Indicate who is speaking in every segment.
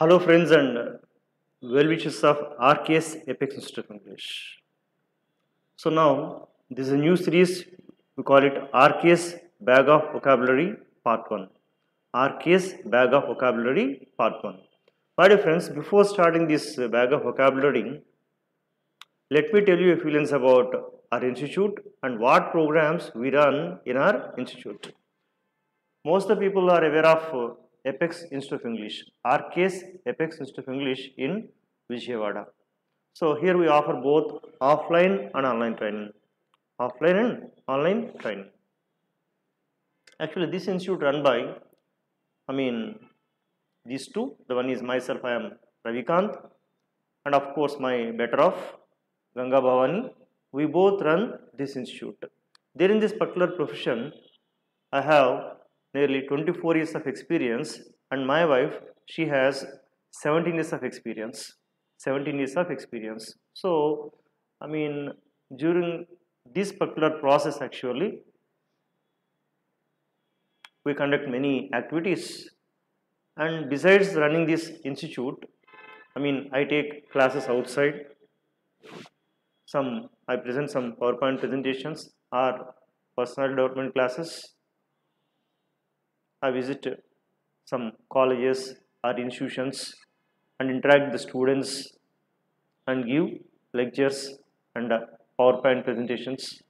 Speaker 1: Hello, friends, and well wishes of RKS Apex Institute of English. So, now this is a new series. We call it RKS Bag of Vocabulary Part 1. RKS Bag of Vocabulary Part 1. My dear friends, before starting this bag of vocabulary, let me tell you a few lines about our institute and what programs we run in our institute. Most of the people are aware of Apex Institute of English, RKS Apex Institute of English in Vijayawada. So here we offer both offline and online training. Offline and online training. Actually, this institute run by, these two. The one is myself, I am Ravikant, and of course my better off, Ganga Bhavani. We both run this institute. There in this particular profession, I have nearly 24 years of experience, and my wife, she has 17 years of experience. 17 years of experience. So, during this particular process, actually, we conduct many activities. And besides running this institute, I take classes outside. I present some PowerPoint presentations or personal development classes. I visit some colleges or institutions and interact with the students and give lectures and PowerPoint presentations.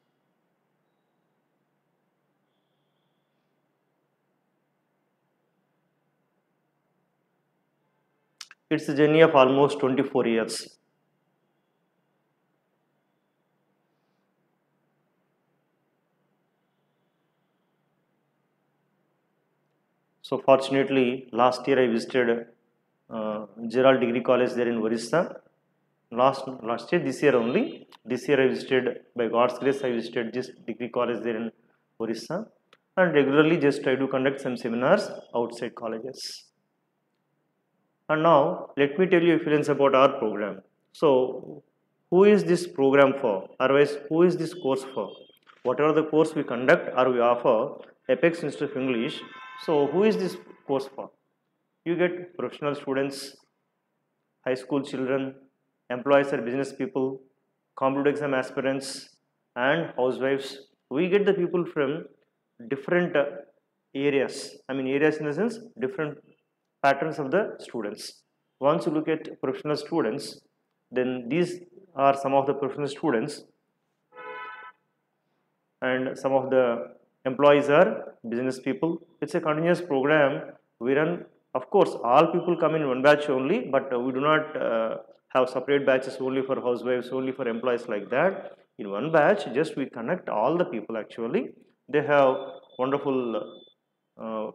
Speaker 1: It's a journey of almost 24 years. So fortunately, last year I visited Gerald Degree College there in Orissa. Last year, this year only. This year I visited, by God's grace, I visited this degree college there in Orissa. And regularly just try to conduct some seminars outside colleges. And now, let me tell you a few things about our program. So, who is this program for? Otherwise, who is this course for? Whatever the course we conduct or we offer, Apex Institute of English. So, who is this course for? You get professional students, high school children, employees or business people, competitive exam aspirants, and housewives. We get the people from different areas. Areas in the sense different patterns of the students. Once you look at professional students, then these are some of the professional students, and some of the employees are business people. It's a continuous program we run. Of course, all people come in one batch only, but we do not have separate batches only for housewives, only for employees like that. In one batch, just we connect all the people actually. They have wonderful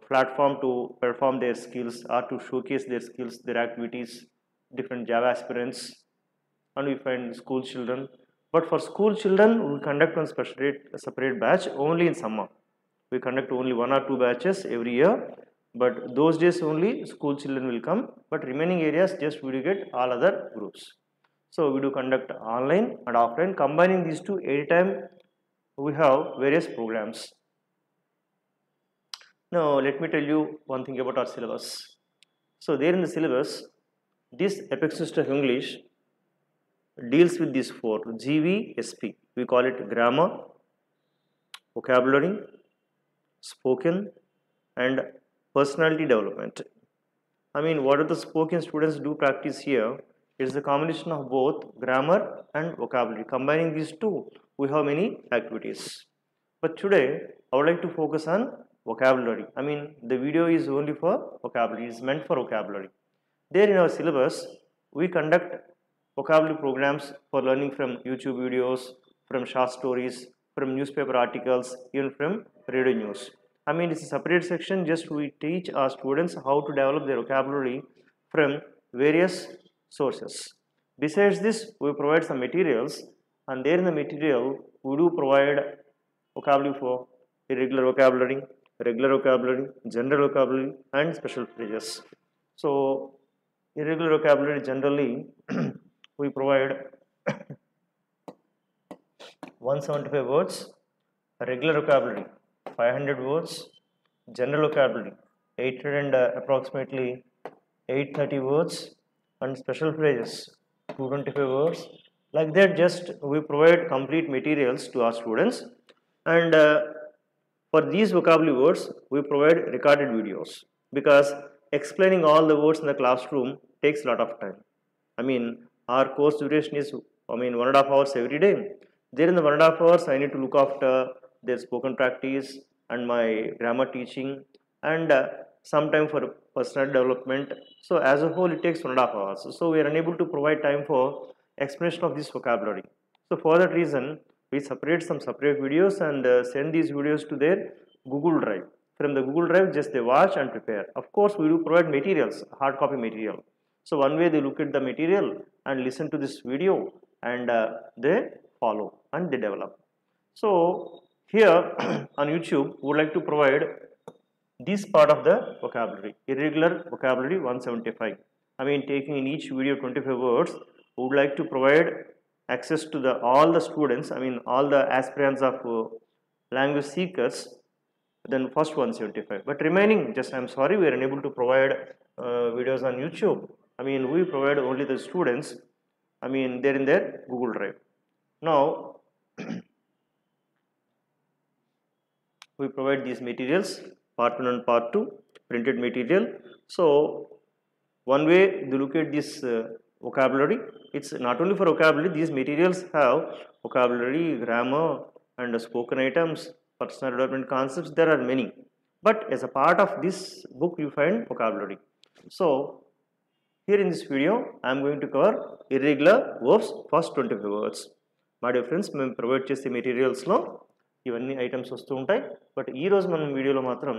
Speaker 1: platform to perform their skills or to showcase their skills, their activities, different Java aspirants, and we find school children. But for school children, we conduct one separate batch only in summer. We conduct only 1 or 2 batches every year, but those days only school children will come, but remaining areas just we will get all other groups. So we do conduct online and offline. Combining these two, every time we have various programs. Now let me tell you one thing about our syllabus. So there in the syllabus, this Apex Institute of English deals with these 4 GVSP. We call it grammar, vocabulary, spoken, and personality development. What do the spoken students do practice here? It's a combination of both grammar and vocabulary. Combining these two, we have many activities. But today, I would like to focus on vocabulary. The video is only for vocabulary. It's meant for vocabulary. There in our syllabus, we conduct vocabulary programs for learning from YouTube videos, from short stories, from newspaper articles, even from radio news. It's a separate section, just we teach our students how to develop their vocabulary from various sources. Besides this, we provide some materials, and there in the material, we do provide vocabulary for irregular vocabulary, regular vocabulary, general vocabulary, and special phrases. So, irregular vocabulary generally, we provide 175 words, regular vocabulary 500 words, general vocabulary 800 and approximately 830 words, and special phrases 225 words. Like that, just we provide complete materials to our students, and for these vocabulary words we provide recorded videos, because explaining all the words in the classroom takes a lot of time. I mean, our course duration is 1.5 hours every day. There in the 1.5 hours I need to look after their spoken practice and my grammar teaching, and some time for personal development. So as a whole it takes 1.5 hours, so we are unable to provide time for explanation of this vocabulary. So for that reason we separate some separate videos and send these videos to their Google Drive. From the Google Drive, just they watch and prepare. Of course we do provide materials, hard copy material. So one way they look at the material and listen to this video, and they follow and they develop. So here on YouTube we would like to provide this part of the vocabulary, irregular vocabulary 175. I mean, taking in each video 25 words, we would like to provide access to the all the students, I mean all the aspirants of language seekers, then first 175. But remaining, just I'm sorry, we are unable to provide videos on YouTube. I mean, we provide only the students, I mean they're in their Google Drive. Now we provide these materials, part 1 and part 2, printed material. So one way to look at this vocabulary, it's not only for vocabulary, these materials have vocabulary, grammar, and spoken items, personal development concepts. There are many, but as a part of this book you find vocabulary. So here in this video I am going to cover irregular verbs, first 25 words. My dear friends, మేము provide చేసే మెటీరియల్స్లో ఇవన్నీ items వస్తూ ఉంటాయి, but ఈరోజు మనం వీడియోలో మాత్రం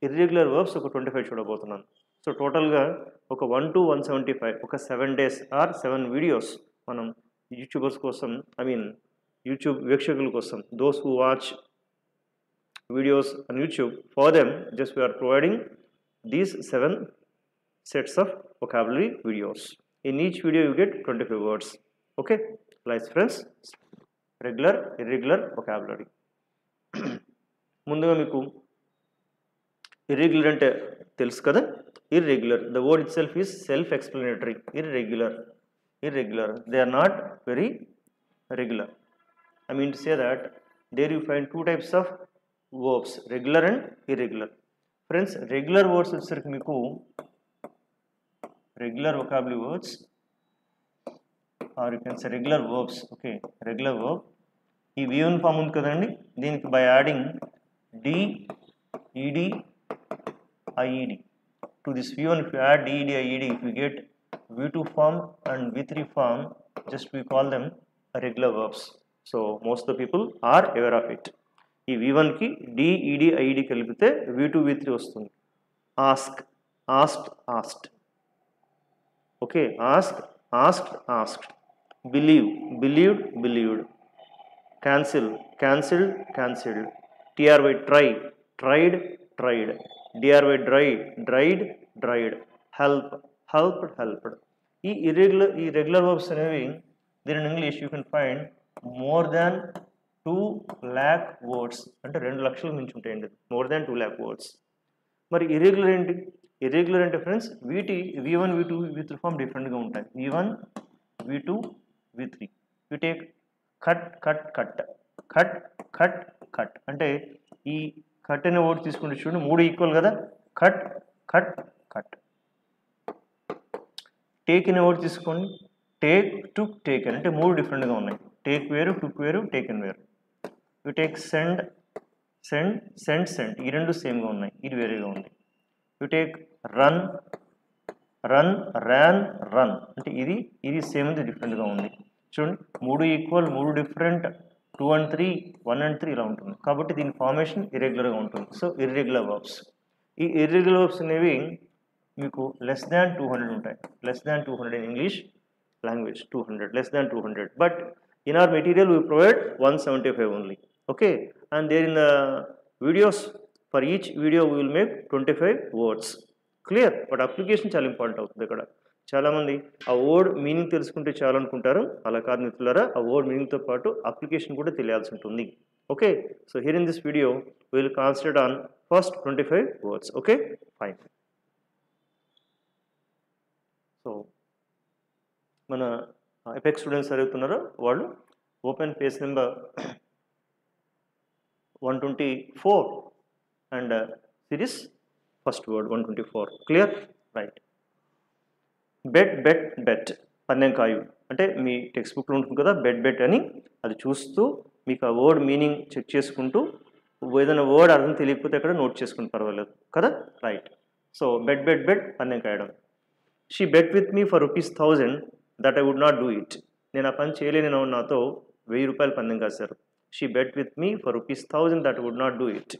Speaker 1: irregular verbs ఒక 25 చూడబోతున్నాను. సో టోటల్గా ఒక 1 to 175, ఒక 7 days ఆర్ 7 వీడియోస్ మనం యూట్యూబర్స్ కోసం, ఐ మీన్ యూట్యూబ్ వీక్షకుల కోసం, those who watch videos on YouTube, for them just we are providing these 7 sets of vocabulary videos. In each video you get 25 words. Okay, like friends, regular, irregular vocabulary. ముందుగా మీకు irregular అంటే తెలుసు కదా. Irregular, the word itself is self explanatory. Irregular, they are not very regular. I mean to say that there you find two types of verbs, regular and irregular. Friends, regular words వచ్చేసరికి మీకు regular vocabulary words, or you can say regular verbs. Okay, regular verb, ఈ V1 form ఉంది కదండి, దీనికి by adding D, ED, IED to this V1, if you add D, ED, IED, if you get V2 form and V3 form, just we call them regular verbs. So most of the people are aware of it. ఈ V1 కి D, ED, IED కలిపితే V2, V3 వస్తుంది. Ask, asked, asked. Okay, ask, asked, asked. Believe, believed, believed. Cancel, cancelled, cancelled. TRY, try, tried, tried. DRY, dry, dried, dried. Help, helped, helped. ఈ regular verbs అనేవి, there in English you can find more than 2 lakh words, అంటే 2 లక్షలు మించి ఉంటాయండి, more than 2 lakh words. మరి irregular ఏంటి? irregular అంటే friends V1, V2, V3 form డిఫరెంట్గా ఉంటాయి. V1, V2, V3. You take cut, cut, cut, cut, cut, cut. అంటే ఈ కట్ అనే వర్డ్ తీసుకుంటే చూడండి, 3 ఈక్వల్ కదా, కట్, కట్, కట్. టేక్ అనే వర్డ్ తీసుకోండి, టేక్, టుక్, టేకెన్. అంటే 3 డిఫరెంట్గా ఉన్నాయి. టేక్ వేరు, టుక్ వేరు, టేకెన్ వేరు. You take send, send, send, send. ఈ 2 సేమ్గా ఉన్నాయి, ఇది వేరేగా ఉంది. You take run, run, ran, run. అంటే ఇది సేమ్, ఇది డిఫరెంట్గా ఉంది. చూడండి, 3 ఈక్వల్, 3 డిఫరెంట్, 2 and 3, 1 and 3 ఇలా ఉంటుంది. కాబట్టి దీని ఫార్మేషన్ ఇర్రెగ్యులర్గా ఉంటుంది. So irregular verbs. ఈ ఇర్రెగ్యులర్ వర్బ్స్ అనేవి మీకు లెస్ దాన్ 200 ఉంటాయి. Less than 200 in English language, 200, less than 200. But in our material we provide 175 only. Okay, and there in the videos, for each video we will make 25 words. Clear? But application చాలా important అవుతుంది. ఇక్కడ చాలామంది ఆ word meaning తెలుసుకుంటే చాలా అనుకుంటారు, అలా కాదు మిత్రులారా, ఆ వర్డ్ మీనింగ్తో పాటు అప్లికేషన్ కూడా తెలియాల్సి ఉంటుంది. Okay, so here in this video we will concentrate on first 25 words. Okay, fine. మన ఎపెక్స్ స్టూడెంట్స్ చదువుతున్నారో వాళ్ళు open page number 124 and series first word 124. Clear? Right. Bet పందెం కాయు అంటే మీ టెక్స్ట్ బుక్లో ఉంటుంది కదా బెట్ అని, అది చూస్తూ మీకు ఆ వర్డ్ మీనింగ్ చెక్ చేసుకుంటూ ఏదైనా వర్డ్ అర్థం తెలియకపోతే అక్కడ నోట్ చేసుకుని పర్వాలేదు కదా. రైట్. సో బెట్ పందెం కాయడం. She bet with me for ₹1000 that I would not do it. నేను ఆ పని చేయలేను, నాతో ₹1000 పందెం కాశారు. She bet with me for ₹1000 that would not do it.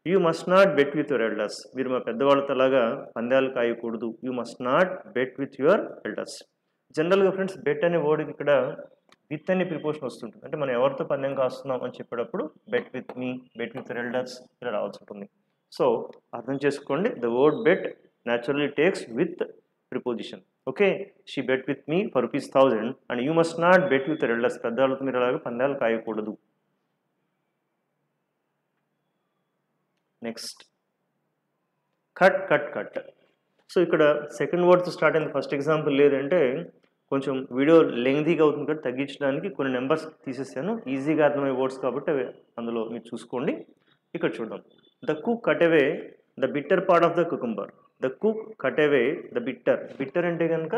Speaker 1: You must not bet with your elders. మీరు మా పెద్దవాళ్ళతోలాగా పందాలు కాయకూడదు. You must not bet with your elders. జనరల్గా ఫ్రెండ్స్ బెట్ అనే వర్డ్కి ఇక్కడ విత్ అనే ప్రిపోషన్ వస్తుంటుంది. అంటే మనం ఎవరితో పందెం కాస్తున్నాం అని చెప్పేటప్పుడు bet with me, bet with your elders ఇలా రావాల్సి ఉంటుంది. సో అర్థం చేసుకోండి, the word bet naturally takes with preposition. Okay, she bet with me for ₹1000 and you must not bet with your elders. పెద్దవాళ్ళతో మీరు అలాగే పందాలు కాయకూడదు. Next cut. సో ఇక్కడ సెకండ్ వర్డ్తో స్టార్ట్ అయింది. ఫస్ట్ ఎగ్జాంపుల్ లేదంటే కొంచెం వీడియో లెంగ్తీగా అవుతుంది కాబట్టి తగ్గించడానికి కొన్ని నెంబర్స్ తీసేసాను, ఈజీగా అర్థమయ్యే వర్డ్స్ కాబట్టి అవి అందులో మీరు చూసుకోండి. ఇక్కడ చూద్దాం. The cook cut away the bitter part of the cucumber. The cook cut away the bitter అంటే కనుక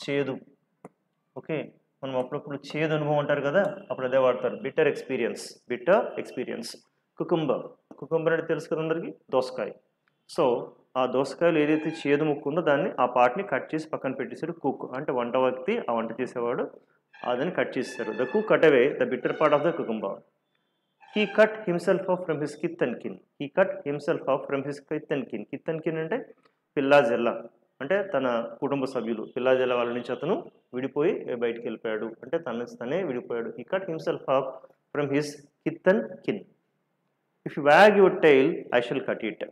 Speaker 1: చేదు. ఓకే, మనం అప్పుడప్పుడు చేదు అనుభవం అంటారు కదా, అప్పుడు అదే వాడతారు, బిట్టర్ ఎక్స్పీరియన్స్. కుకుంబర్ అంటే తెలుసు కదా అందరికీ, దోసకాయ. సో ఆ దోసకాయలు ఏదైతే చేదు ముక్కు ఉందో దాన్ని ఆ పార్ట్ని కట్ చేసి పక్కన పెట్టేశాడు కుక్. అంటే వంట వ్యక్తి, ఆ వంట చేసేవాడు, అదని కట్ చేసేసారు. The cook cut away the bitter part of the cucumber. He cut himself off from his kith and kin. Kith and kin అంటే పిల్లా జెల్ల, అంటే తన కుటుంబ సభ్యులు. పిల్లా జెల్ల వాళ్ళ నుంచి అతను విడిపోయి బయటికి వెళ్ళిపోయాడు, అంటే తనే విడిపోయాడు. He cut himself off from his kith and kin. If you wag your tail, I shall cut it.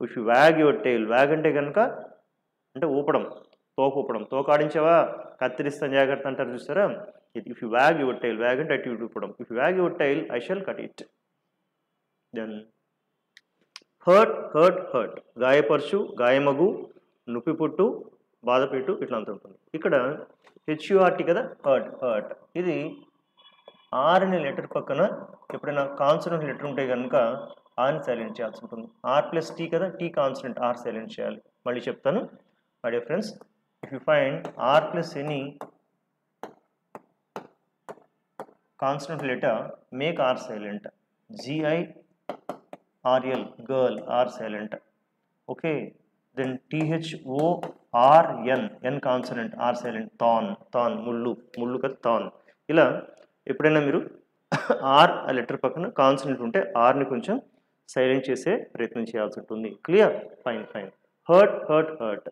Speaker 1: If you wag your tail, wag అంటే కనుక అంటే ఊపడం, తోక ఆడించావా కత్తిరిస్తాను జాగ్రత్త అంటారు చూసారా. If you wag your tail, wag అంటే అటు ఇటు ఊపడం. If you wag your tail, I shall cut it. Then hurt గాయపరచు, గాయమగు, నొప్పిపుట్టు, బాధపెట్టు, ఇట్లా అంత ఉంటుంది. ఇక్కడ HURT కదా, హర్ట్. ఇది ఆర్ అనే లెటర్ పక్కన ఎప్పుడైనా కాన్సనెంట్ లెటర్ ఉంటే కనుక ఆర్ని సైలెంట్ చేయాల్సి ఉంటుంది. R+T కదా, T కాన్సనెంట్, ఆర్ సైలెంట్ చేయాలి. మళ్ళీ చెప్తాను my dear friends. If you find R plus any consonant letter, make R silent. GIRL, girl, R silent. Okay, then THORN, N consonant, R silent. Thorn, mullu కదా thorn. ఇలా ఎప్పుడైనా మీరు are ఆ letter పక్కన consonant ఉంటే ఆర్ని కొంచెం silent చేసే ప్రయత్నం చేయాల్సి ఉంటుంది. Clear? Fine. Hurt.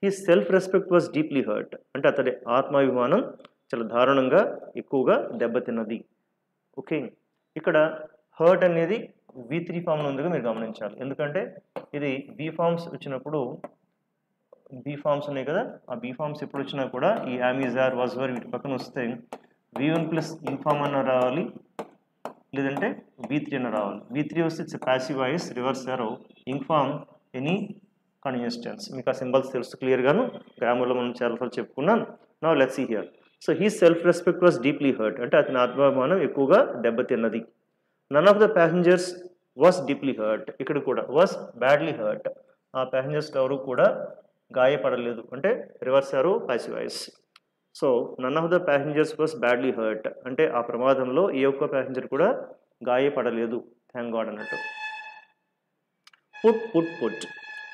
Speaker 1: He self respect was deeply hurt. అంటే అతడి ఆత్మాభిమానం చాలా దారుణంగా ఎక్కువగా దెబ్బతిన్నది. ఓకే, ఇక్కడ హర్ట్ అనేది V3 ఫామ్లో ఉందిగా మీరు గమనించాలి. ఎందుకంటే ఇది బీ ఫామ్స్ వచ్చినప్పుడు, బీ ఫామ్స్ ఉన్నాయి కదా, ఆ బీ ఫామ్స్ ఎప్పుడు వచ్చినా కూడా ఈ యామ్, ఆర్, వాజ్, వర్ వీటి పక్కన వస్తే V1 ప్లస్ ఇన్ఫామ్ అన్న రావాలి, లేదంటే V3 అన్న రావాలి. V3 వస్తే it's passive voice, reverse arrow, ing form any continuous tense. మీకు ఆ సింబల్స్ తెలుసు క్లియర్గాను, గ్రామర్లో మనం చాలాసార్లు చెప్పుకున్నాం. Now let's see here. So he self respect was deeply hurt, అంటే అతని ఆత్మాభిమానం ఎక్కువగా దెబ్బతిన్నది. None of the passengers was deeply hurt. ఇక్కడ కూడా వాజ్ బ్యాడ్లీ హర్ట్. ఆ ప్యాసింజర్స్ ఎవరు కూడా గాయపడలేదు, అంటే reverse or passive voice. So none of the passengers was badly hurt, అంటే ఆ ప్రమాదంలో ఏ ఒక్క ప్యాసింజర్ కూడా గాయపడలేదు. థ్యాంక్ గాడ్ అన్నట్టు.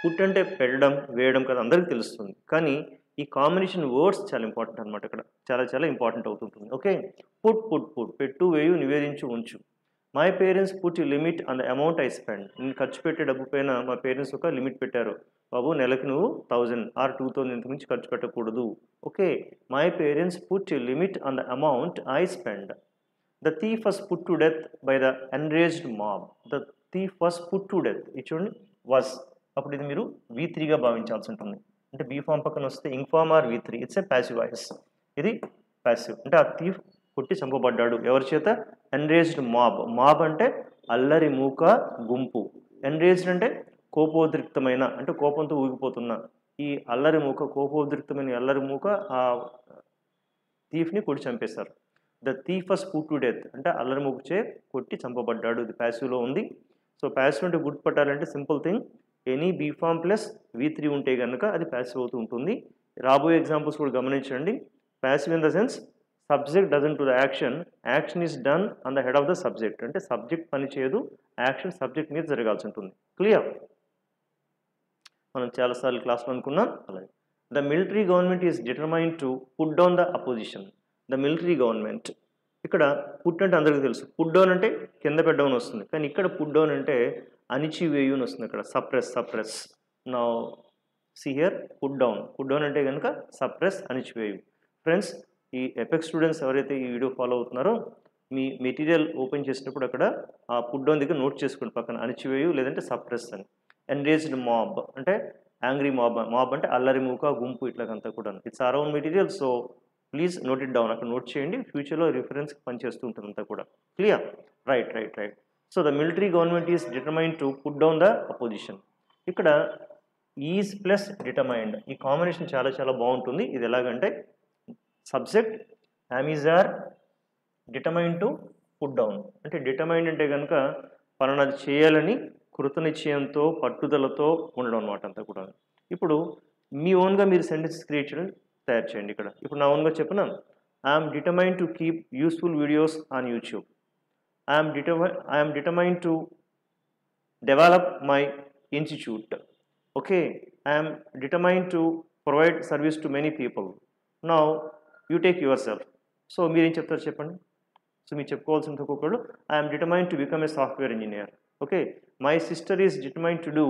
Speaker 1: పుట్ అంటే పెట్టడం, వేయడం కదా, అందరికీ తెలుస్తుంది. కానీ ఈ కాంబినేషన్ వర్డ్స్ చాలా ఇంపార్టెంట్ అనమాట. ఇక్కడ చాలా ఇంపార్టెంట్ అవుతుంటుంది. ఓకే, పుట్ పెట్టు, వేయు, నివేదించు, ఉంచు. My parents put limit on the amount I spend. నేను ఖర్చు పెట్టే డబ్బు పైన మా పేరెంట్స్ ఒక లిమిట్ పెట్టారు. బాబు నెలకి నువ్వు 1000 ఆర్ 2000 ఇంత మించి ఖర్చు పెట్టకూడదు. Okay, my parents put limit on the amount I spend. The thief was put to death by the ఎన్రేజ్డ్ mob. The thief was put to death. ఇది చూడండి, వాస్, అప్పుడు ఇది మీరు V3గా భావించాల్సి ఉంటుంది. అంటే బీ ఫామ్ పక్కన వస్తే ing form or V3, it's a passive voice. ఇది ప్యాసివ్, అంటే ఆ థీఫ్ కొట్టి చంపబడ్డాడు. ఎవరి చేత? ఎన్రేజ్డ్ మాబ్ అంటే అల్లరి మూక గుంపు. ఎన్రేజ్డ్ అంటే కోపోద్రిక్తమైన, అంటే కోపంతో ఊగిపోతున్న. ఈ అల్లరి మూక, కోపోద్రిక్తమైన అల్లరి మూక ఆ థీఫ్ని కొట్టి చంపేశారు. The thief was put to death అంటే అల్లరి మూకచే కొట్టి చంపబడ్డాడు. ఇది ప్యాసివ్లో ఉంది. సో ప్యాసివ్ అంటే గుర్తుపట్టాలంటే simple thing, any be form plus V3 ఉంటే కనుక అది ప్యాసివ్ అవుతూ ఉంటుంది. రాబోయే ఎగ్జాంపుల్స్ కూడా గమనించండి. Passive in the sense subject doesn't do the action is done on the head of the subject. అంటే సబ్జెక్ట్ పని చేయదు, యాక్షన్ సబ్జెక్ట్ మీద జరగాల్సి ఉంటుంది. క్లియర్? మనం చాలాసార్లు క్లాస్లో అనుకున్నాం. అలాగే the military government is determined to put down the opposition. The military government, ఇక్కడ పుట్ అంటే అందరికీ తెలుసు, పుట్ డౌన్ అంటే కింద పెట్టడం వస్తుంది, కానీ ఇక్కడ పుట్ డౌన్ అంటే అణిచివేయు అని వస్తుంది. ఇక్కడ సప్రెస్. నా సి హియర్ పుట్ డౌన్ అంటే కనుక సప్రెస్, అణిచివేయు. ఫ్రెండ్స్, ఈ ఎపెక్స్ స్టూడెంట్స్ ఎవరైతే ఈ వీడియో ఫాలో అవుతున్నారో మీ మెటీరియల్ ఓపెన్ చేసినప్పుడు అక్కడ ఆ పుట్ డౌన్ దగ్గర నోట్ చేసుకోండి పక్కన అణిచివేయు లేదంటే సప్రెస్ అని. ఎంగేజ్డ్ మాబ్ అంటే యాంగ్రీ మాబ్ అంటే అల్లరి మూక, గుంపు ఇట్లాగంతా కూడా. It's our own material, so please note it down. అక్కడ నోట్ చేయండి, ఫ్యూచర్లో రిఫరెన్స్కి పనిచేస్తూ ఉంటుంది అంతా కూడా. Clear? Right. So the military government is determined to put down the opposition. ఇక్కడ ఈజ్ ప్లస్ డిటర్మైన్డ్, ఈ కాంబినేషన్ చాలా చాలా బాగుంటుంది. ఇది ఎలాగంటే subject am are determined to put down. అంటే డిటర్మైన్డ్ అంటే కనుక పలానాది చేయాలని కృతనిశ్చయంతో పట్టుదలతో ఉండడం అనమాట అంతా కూడా. ఇప్పుడు మీ ఓన్గా మీరు సెంటెన్స్ క్రియేట్ చేయడం తయారు చేయండి. ఇక్కడ ఇప్పుడు నా ఓన్గా చెప్పిన I'm determined to keep useful videos on YouTube. I'm determined to develop my institute. Okay, I'm determined to provide service to many people. Now you take your self. So మీరేం చెప్తారు చెప్పండి. సో మీరు చెప్పుకోవాల్సిన ఒక్కొక్కళ్ళు I'm determined to become a software engineer. Okay, my sister is determined to do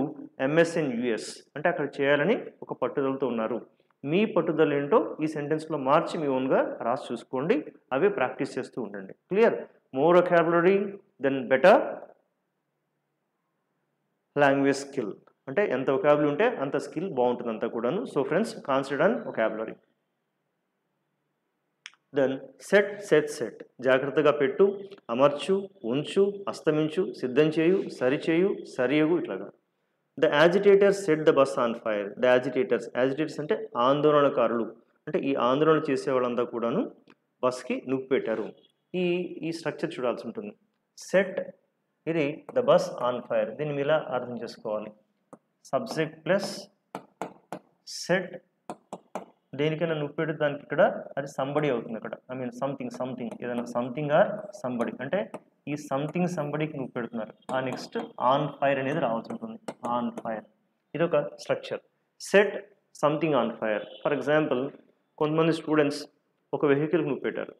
Speaker 1: MS in US. అంటే అక్కడ చేయాలని ఒక పట్టుదలతో ఉన్నారు. మీ పట్టుదల ఏంటో ఈ సెంటెన్స్లో మార్చి మీ ఓన్గా రాసి చూసుకోండి, అవే ప్రాక్టీస్ చేస్తూ ఉండండి. Clear? More vocabulary then better language skill. అంటే ఎంత వొకాబులరీ ఉంటే అంత స్కిల్ బాగుంటుంది అంతా కూడాను. So friends, concentrate on vocabulary. Then set జాగ్రత్తగా పెట్టు, అమర్చు, ఉంచు, అస్తమించు, సిద్ధం చేయు, సరిచేయు, సరియగు ఇట్లాగా. The agitators set the bus on fire. The agitators అంటే ఆందోళనకారులు. అంటే ఈ ఆందోళన చేసే వాళ్ళంతా కూడాను బస్కి నిప్పు పెట్టారు. ఈ స్ట్రక్చర్ చూడాల్సి ఉంటుంది. సెట్, ఇది ద బస్ ఆన్ ఫైర్. దీన్ని మీరు ఇలా అర్థం చేసుకోవాలి. సబ్జెక్ట్ ప్లస్ సెట్, దేనికైనా నువ్వు పెడితే దానికి ఇక్కడ అది సంబడి అవుతుంది. అక్కడ ఐ మీన్ సంథింగ్ ఏదైనా సంథింగ్ ఆర్ సంబడి. అంటే ఈ సంబడికి నువ్వు పెడుతున్నారు. ఆ నెక్స్ట్ ఆన్ ఫైర్ అనేది రావాల్సి ఉంటుంది. ఆన్ ఫైర్ ఇది ఒక structure. Set something on fire. For example, కొంతమంది స్టూడెంట్స్ ఒక వెహికల్కి నువ్వు పెట్టారు.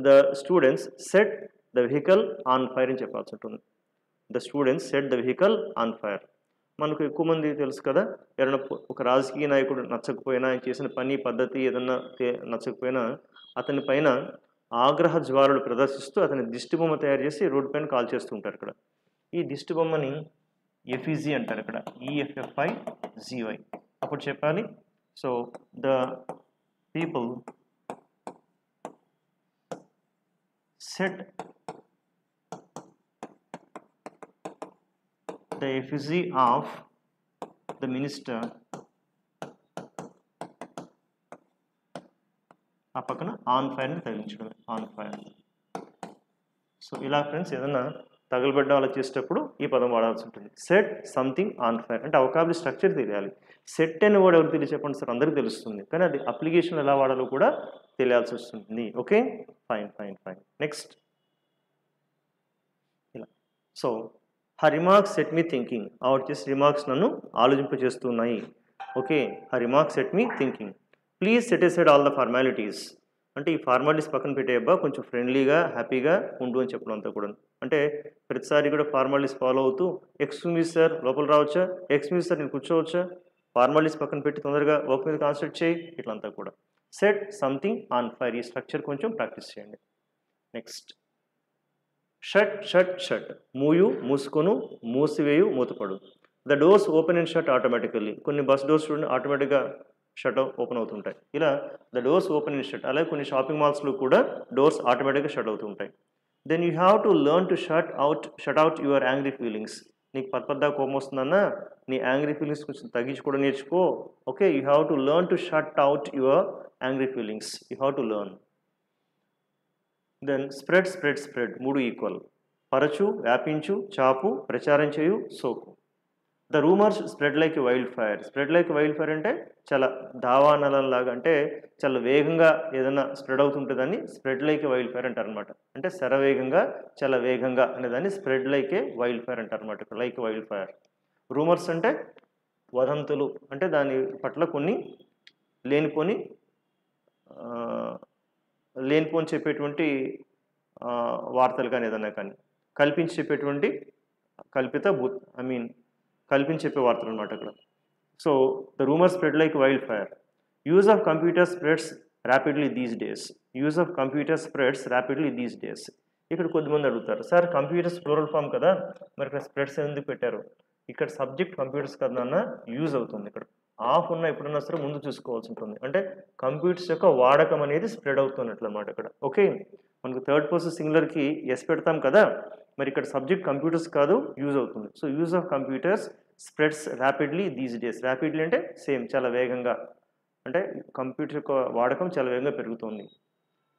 Speaker 1: The students set the vehicle on fire అని చెప్పాల్సి ఉంటుంది. The students set the vehicle on fire. మనకు ఎక్కువ మంది తెలుసు కదా, ఎవరైనా ఒక రాజకీయ నాయకుడు నచ్చకపోయినా, చేసిన పని పద్ధతి ఏదన్నా నచ్చకపోయినా అతని పైన ఆగ్రహ జ్వాలలు ప్రదర్శిస్తూ అతని దిష్టిబొమ్మ తయారు చేసి రోడ్డు పైన కాల్ చేస్తూ ఉంటారు. ఇక్కడ ఈ దిష్టిబొమ్మని FEG అంటారు. ఇక్కడ EFFIGY. అప్పుడు చెప్పాలి. So the people set the effigy of the minister. ఆ పక్కన ఆన్ ఫైర్ని తగిలించడమే, ఆన్ ఫైర్. సో ఇలా ఫ్రెండ్స్, ఏదైనా తగలబెట్టడం అలా చేసేటప్పుడు ఈ పదం వాడాల్సి ఉంటుంది. Set something on fire. అంటే అవకాబులరీ స్ట్రక్చర్ తెలియాలి. సెట్ అనే వర్డ్ ఎవరు తెలియ చెప్పండి సార్, అందరికీ తెలుస్తుంది, కానీ అది అప్లికేషన్ ఎలా వాడాలో కూడా తెలియాల్సి వస్తుంది. Okay, fine. నెక్స్ట్ ఇలా. So her remarks set me thinking. ఆవిడ చేసే రిమార్క్స్ నన్ను ఆలోచింపజేస్తున్నాయి. Okay, her remarks set me thinking. Please set aside all the formalities. అంటే ఈ ఫార్మాలిటీస్ పక్కన పెట్టేబ్బా, కొంచెం ఫ్రెండ్లీగా హ్యాపీగా ఉండు అని చెప్పడం అంతా కూడా. అంటే ప్రతిసారి కూడా ఫార్మాలిటీస్ ఫాలో అవుతూ ఎక్స్క్యూజ్ మీ సార్ లోపల రావచ్చా, ఎక్స్క్యూజ్ మీ సార్ నేను కూర్చోవచ్చా, ఫార్మాలిటీస్ పక్కన పెట్టి తొందరగా వర్క్ మీద కాన్సన్ట్రేట్ చేయి, ఇట్లంతా కూడా. Set something on fire. ఈ స్ట్రక్చర్ కొంచెం ప్రాక్టీస్ చేయండి. నెక్స్ట్ షట్ మూయు, మూసుకొను, మూసివేయు, మూతపడు. The doors open and shut automatically. కొన్ని బస్ డోర్స్ చూడండి ఆటోమేటిక్గా షట్ ఓపెన్ అవుతుంటాయి. ఇలా the doors open and shut. అలాగే కొన్ని షాపింగ్ మాల్స్లో కూడా డోర్స్ ఆటోమేటిక్గా షట్ అవుతుంటాయి. Then you have to learn to shut out your angry feelings. నీకు పద్దా కోపం వస్తుందన్నా నీ యాంగ్రీ ఫీలింగ్స్ కొంచెం తగ్గించుకోవడం నేర్చుకో. Okay, you have to learn to shut out your angry feelings. You have to learn. Then spread spread spread, 3 equal. పరచు, వ్యాపించు, చాపు, ప్రచారం చేయు, సోకు. The rumours spread like wildfire. Spread like wildfire అంటే చాలా దావానలంలాగా, అంటే చాలా వేగంగా ఏదైనా స్ప్రెడ్ అవుతుంటుందని స్ప్రెడ్ లైక్ వైల్డ్ ఫైర్ అంటారు అనమాట. అంటే శరవేగంగా, చాలా వేగంగా అనేదాన్ని spread like a wildfire అంటారు అనమాట. Like wild fire. రూమర్స్ అంటే వదంతులు, అంటే దాని పట్ల కొన్ని లేనిపోని చెప్పేటువంటి వార్తలు కానీ ఏదన్నా కానీ కల్పించి చెప్పేటువంటి కల్పించి చెప్పే వార్తలు అనమాట అక్కడ. So the rumour spread like wild fire. Use of computer spreads rapidly these days. Use of computer spreads rapidly these days. ఇక్కడ కొద్దిమంది అడుగుతారు, సార్ కంప్యూటర్స్ ప్లూరల్ ఫామ్ కదా, మరి ఇక్కడ స్ప్రెడ్స్ ఎందుకు పెట్టారు? ఇక్కడ సబ్జెక్ట్ కంప్యూటర్స్ కదన్నా యూజ్ అవుతుంది. ఇక్కడ ఆఫ్ ఉన్న ఎప్పుడన్నా సరే ముందు చూసుకోవాల్సి ఉంటుంది. అంటే కంప్యూటర్స్ యొక్క వాడకం అనేది స్ప్రెడ్ అవుతున్నట్లు అన్నమాట ఇక్కడ. ఓకే, మనకు థర్డ్ పర్సన్ సింగులర్కి ఎస్ పెడతాం కదా, మరి ఇక్కడ సబ్జెక్ట్ కంప్యూటర్స్ కాదు, యూజ్ అవుతుంది. So use of computers spreads rapidly these days. Rapidly అంటే సేమ్, చాలా వేగంగా, అంటే కంప్యూటర్ యొక్క వాడకం చాలా వేగంగా పెరుగుతుంది.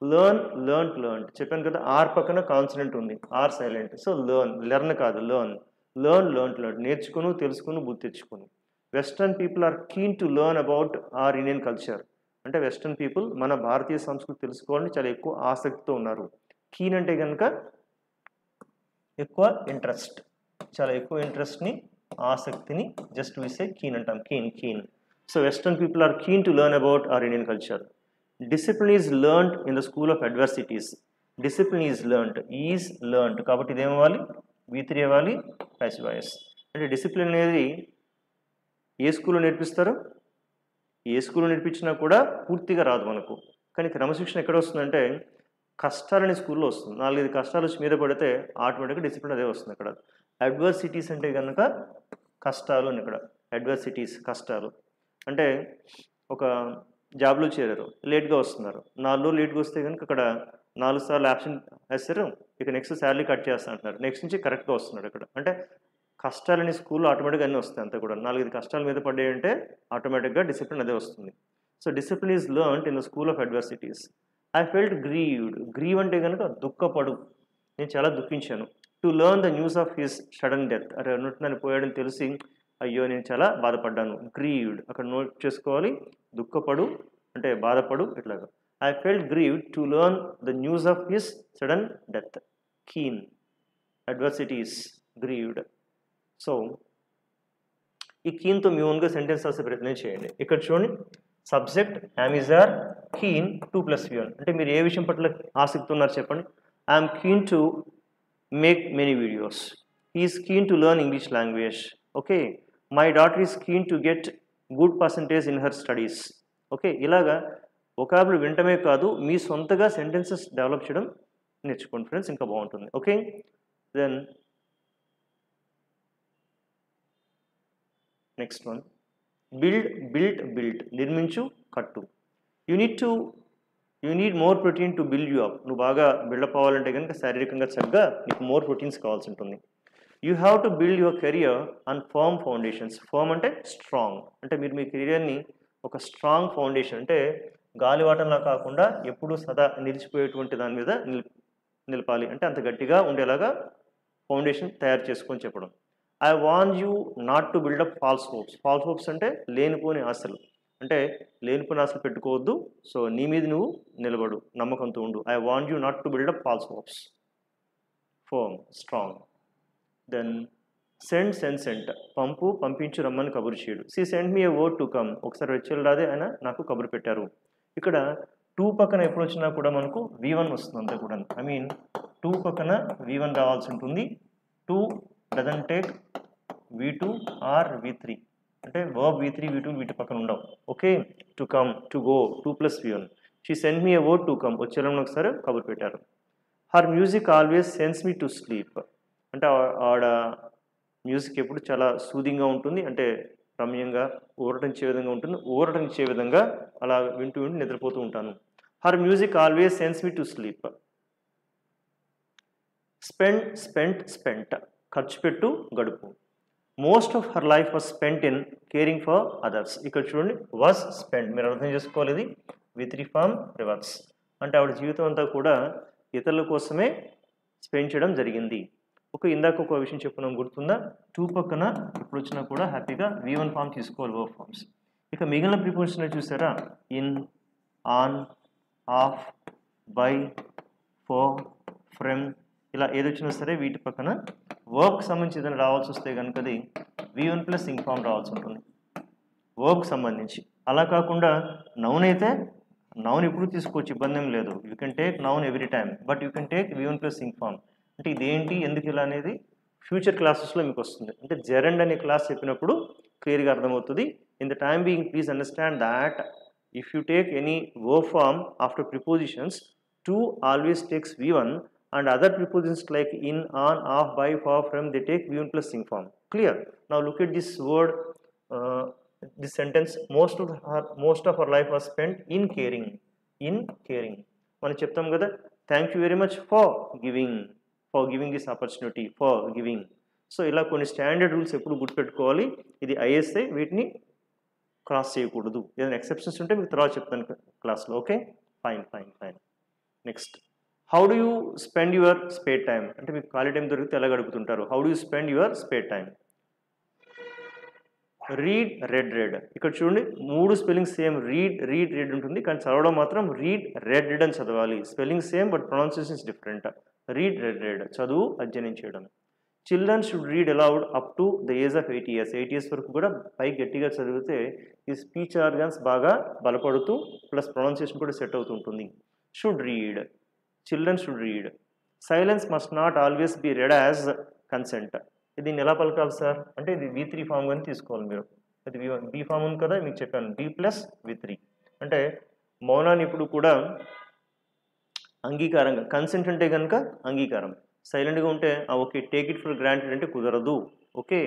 Speaker 1: లెర్న్ చెప్పాను కదా, ఆర్ పక్కన కాన్సనెంట్ ఉంది, ఆర్ సైలెంట్. సో లెర్న్ కాదు, లెర్న్ నేర్చుకుని, తెలుసుకుని, బుద్ధి తెచ్చుకుని. Western people are keen to learn about our Indian culture. అంటే వెస్టర్న్ పీపుల్ మన భారతీయ సంస్కృతి తెలుసుకోవాలని చాలా ఎక్కువ ఆసక్తితో ఉన్నారు. కీన్ అంటే కనుక ఎక్కువ ఇంట్రెస్ట్, చాలా ఎక్కువ ఇంట్రెస్ట్ని, ఆసక్తిని జస్ట్ విసే కీన్ అంటాం. Keen. So western people are keen to learn about our Indian culture. Discipline is learned in the school of adversities. Discipline is learned కాబట్టి ఇదేమవ్వాలి, V3 అవ్వాలి, ప్యాసివ్ వాయిస్. అంటే డిసిప్లిన్ అనేది ఏ స్కూల్లో నేర్పిస్తారు? ఏ స్కూల్లో నేర్పించినా కూడా పూర్తిగా రాదు మనకు. కానీ క్రమశిక్షణ ఎక్కడ వస్తుందంటే కష్టాలని స్కూల్లో వస్తుంది. 4-5 కష్టాలు వచ్చి మీద పడితే ఆటోమేటిక్గా డిసిప్లిన్ అదే వస్తుంది అక్కడ. అడ్వర్సిటీస్ అంటే కనుక కష్టాలు అని. ఇక్కడ అడ్వర్సిటీస్ కష్టాలు అంటే ఒక జాబ్లో చేరారు, లేట్గా వస్తున్నారు. 4 రోజులు లేట్గా వస్తే కనుక అక్కడ 4 సార్లు యాబ్సెంట్ వేస్తారు, ఇక నెక్స్ట్ శాలరీ కట్ చేస్తా అంటున్నారు, నెక్స్ట్ నుంచి కరెక్ట్గా వస్తున్నాడు ఇక్కడ. అంటే కష్టాలని స్కూల్లో ఆటోమేటిక్గా అన్నీ వస్తాయి అంతా కూడా. 4-5 కష్టాల మీద పడ్డాయంటే ఆటోమేటిక్గా డిసిప్లిన్ అదే వస్తుంది. So discipline is learned in the school of adversities. I felt grieve అంటే కనుక దుఃఖపడు, నేను చాలా దుఃఖించాను. To learn the news of his sudden death. అరే నన్ను పోయాడని తెలిసి అయ్యో నేను చాలా బాధపడ్డాను. గ్రీవ్డ్ అక్కడ నోట్ చేసుకోవాలి, దుఃఖపడు అంటే బాధపడు ఇట్లాగా. I felt grieved to learn the news of his sudden death. Keen, adversities, grieved. So ఈ కీన్తో మీ ఓన్గా సెంటెన్స్ రాసే ప్రయత్నం చేయండి. ఇక్కడ చూడండి, సబ్జెక్ట్ యామిజార్, కీన్ 2+V1. అంటే మీరు ఏ విషయం పట్ల ఆసక్తి ఉన్నారు చెప్పండి. I'm keen to make many videos. Is keen to learn English language. Okay, my daughter is keen to get good percentage in her studies. Okay, ఇలాగా వొకాబులరీ వినటమే కాదు, మీ సొంతగా సెంటెన్సెస్ డెవలప్ చేయడం నేర్చుకోండి ఫ్రెండ్స్, ఇంకా బాగుంటుంది. Okay, then next one, built నిర్మించు, కట్టు. You need more protein to build you up. నువ్వు బాగా బిల్డప్ అవ్వాలంటే కనుక శారీరకంగా చక్కగా నీకు మోర్ ప్రోటీన్స్ కావాల్సి ఉంటుంది. You have to build your career on firm foundations. Firm అంటే స్ట్రాంగ్, అంటే మీరు మీ కెరియర్ని ఒక స్ట్రాంగ్ ఫౌండేషన్, అంటే గాలివాటంలా కాకుండా ఎప్పుడూ సదా నిలిచిపోయేటువంటి దాని మీద నిలపాలి, అంటే అంత గట్టిగా ఉండేలాగా ఫౌండేషన్ తయారు చేసుకొని చెప్పడం. I want you not to build up false hopes. Falls hopes అంటే లేనిపోని ఆశలు, అంటే లేనిపోని ఆశలు పెట్టుకోవద్దు. సో నీ మీద నువ్వు నిలబడు, నమ్మకంతో ఉండు. I want you not to build up false hopes. Firm, strong. Then sent పంపు, పంపించు, రమ్మని కబురు చేయడు. She send me a word to come. ఒకసారి వచ్చేలాదే ఆయన నాకు కబురు పెట్టారు. ఇక్కడ 2 పక్కన ఎప్పుడు వచ్చినా కూడా మనకు V1 వస్తుంది అంతా కూడా. ఐ మీన్ 2 పక్కన V1 రావాల్సి ఉంటుంది. 2 doesn't take V2 are V3, అంటే వర్బ్ V3, V2, V2 పక్కన ఉండవు. Okay, to come, to go, 2+V1. She send me a word to come, వచ్చేలా ఒకసారి కబురు పెట్టారు. Her music always sends me to sleep. అంటే ఆవిడ మ్యూజిక్ ఎప్పుడు చాలా సూదింగ్గా ఉంటుంది, అంటే రమ్యంగా ఊరటించే విధంగా ఉంటుంది. ఊరటించే విధంగా అలా వింటూ నిద్రపోతూ ఉంటాను. Her music always sends me to sleep. Spent ఖర్చు పెట్టు, గడుపు. Most of her life was spent in caring for others. ఇక్కడ చూడండి వాజ్ స్పెంట్, మీరు అర్థం చేసుకోవాలి ఇది విత్ రిఫార్మ్ రివర్స్, అంటే ఆవిడ జీవితం అంతా కూడా ఇతరుల కోసమే స్పెండ్ చేయడం జరిగింది. ఇందాక ఒక విషయం చెప్పుకున్నాం గుర్తుందా, టూ పక్కన ఇప్పుడు వచ్చినా కూడా హ్యాపీగా V1 ఫామ్ తీసుకోవాలి వర్బ్ ఫామ్స్. ఇక మిగిలిన ప్రిపోజిషన్ చూసారా, in, on, of, by, for, from, ఇలా ఏదొచ్చినా సరే వీటి పక్కన వర్బ్కి సంబంధించి ఏదైనా రావాల్సి వస్తే కనుక అది V1 ప్లస్ ఇంక్ ఫామ్ రావాల్సి ఉంటుంది వర్బ్కి సంబంధించి. అలా కాకుండా నౌన్ అయితే నౌన్ ఎప్పుడు తీసుకోవచ్చు, ఇబ్బంది ఏం లేదు. You can take noun every time, but you can take V1 plus ing form. అంటే ఇదేంటి ఎందుకు ఇలా అనేది ఫ్యూచర్ క్లాసెస్లో మీకు వస్తుంది. అంటే జెరండ్ అనే క్లాస్ చెప్పినప్పుడు క్లియర్గా అర్థమవుతుంది. In the time being please understand that if you take any verb form after prepositions, to always takes V1 and other prepositions like in, on, off, by, for, from, they take V1 plus ing form. Clear? Now look at this word, this sentence, most of her life was spent in caring. In caring. మనం చెప్తాం కదా, thank you very much for giving this opportunity, for giving. So ఇలా కొన్ని standard rules ఎప్పుడు గుర్తుపెట్టుకోవాలి. ఇది ISA, వీటిని cross చేయకూడదు. ఏదైనా ఎక్సెప్షన్స్ ఉంటే మీకు తర్వాత చెప్తాను క్లాస్లో. Okay, fine fine fine. Next, how do you spend your spare time, అంటే మీకు ఖాళీ టైం దొరికితే ఎలా గడుపుతుంటారు. How do you spend your spare time. Read, read. ఇక్కడ చూడండి 3 స్పెల్లింగ్ సేమ్, రీడ్ ఉంటుంది, కానీ చదవడం మాత్రం రెడ్ అని చదవాలి. Spelling same but pronunciation is different. Red చదువు, అధ్యయనం చేయడం. Children should read aloud up to the age of 8 years. 8 years వరకు కూడా పైకి గట్టిగా చదివితే ఈ స్పీచ్ ఆర్గన్స్ బాగా బలపడుతూ ప్లస్ ప్రొనౌన్సియేషన్ కూడా సెట్ అవుతుంటుంది. Should read, children should read. Silence must not always be red as consent. దీన్ని ఎలా పలకాలి సార్ అంటే ఇది V3 ఫామ్ కానీ తీసుకోవాలి మీరు. అది బి ఫామ్ ఉంది కదా, మీకు చెప్పాను B ప్లస్ V3. అంటే మౌనాన్ని ఇప్పుడు కూడా అంగీకారంగా, కన్సెంట్ అంటే కనుక అంగీకారం, సైలెంట్గా ఉంటే okay take it for granted అంటే కుదరదు. ఓకే,